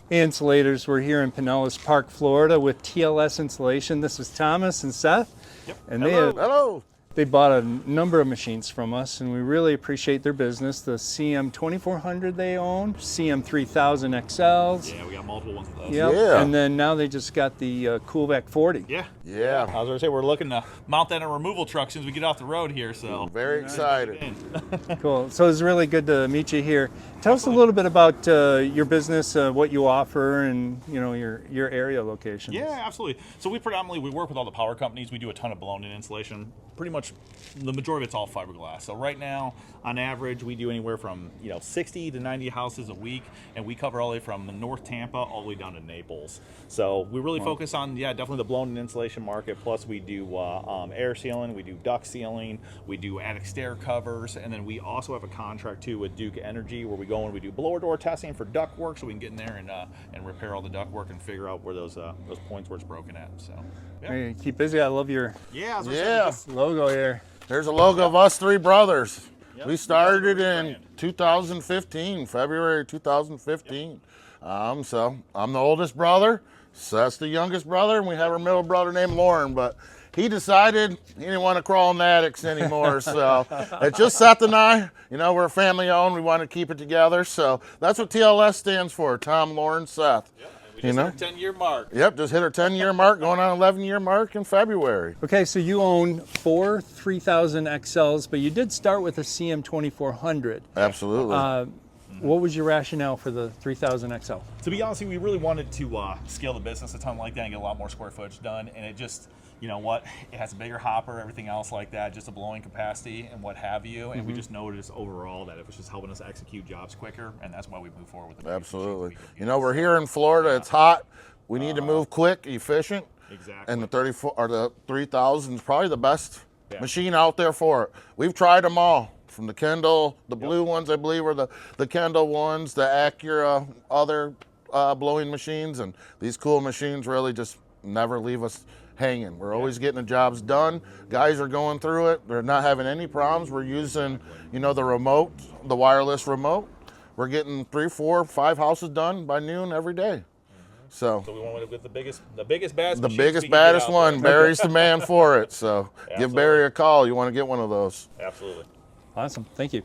Hey Insulators, we're here in Pinellas Park, Florida with TLS Insulation. This is Thomas and Seth. Yep. And Hello. they bought a number of machines from us and we really appreciate their business. The CM2400 they own, CM3000XLs. Yeah, we got multiple ones of those. Yep. Yeah. And then now they just got the Coolback 40. Yeah. Yeah. I was going to say, we're looking to mount that in a removal truck as soon as we get off the road here, so. Very excited. Cool. So it's really good to meet you here. Tell us a little bit about your business, what you offer, and your area locations. Yeah, absolutely. So we work with all the power companies. We do a ton of blown-in insulation. Pretty much the majority of it's all fiberglass. So right now, on average, we do anywhere from 60 to 90 houses a week, and we cover all the way from North Tampa all the way down to Naples. So we really focus on definitely the blown-in insulation market. Plus we do air sealing, we do duct sealing, we do attic stair covers, and then we also have a contract too with Duke Energy where we go and we do blower door testing for duct work, so we can get in there and repair all the duct work and figure out where those points where it's broken at. So yeah. Hey, keep busy. I love your logo here. There's a logo of us three brothers. Yep. We started in 2015, February 2015. So I'm the oldest brother. Seth's the youngest brother, and we have our middle brother named Lauren, but he decided he didn't want to crawl in the attics anymore. So it's just Seth and I. We're family owned. We want to keep it together. So that's what TLS stands for, Tom, Lauren, Seth. Yep. We just hit our 10-year mark. Yep, just hit our 10-year mark, going on 11-year mark in February. Okay, so you own 4 3000XLs, but you did start with a CM2400. Absolutely. What was your rationale for the 3000XL? To be honest with you, we really wanted to scale the business a ton like that and get a lot more square footage done. And it just, it has a bigger hopper, everything else like that, just a blowing capacity and what have you. And we just noticed overall that it was just helping us execute jobs quicker. And that's why we moved forward with the Absolutely. We're here in Florida. It's hot. We need to move quick, efficient. Exactly. And the 3000 is probably the best machine out there for it. We've tried them all. From the Kendall, the blue ones, I believe, are the Kendall ones, the Acura, other blowing machines, and these cool machines really just never leave us hanging. We're always getting the jobs done. Guys are going through it. They're not having any problems. We're using, the remote, the wireless remote. We're getting 3, 4, 5 houses done by noon every day. So we went with the biggest, baddest. The biggest, baddest one. Barry's the man for it. So give Barry a call. You want to get one of those. Absolutely. Awesome. Thank you.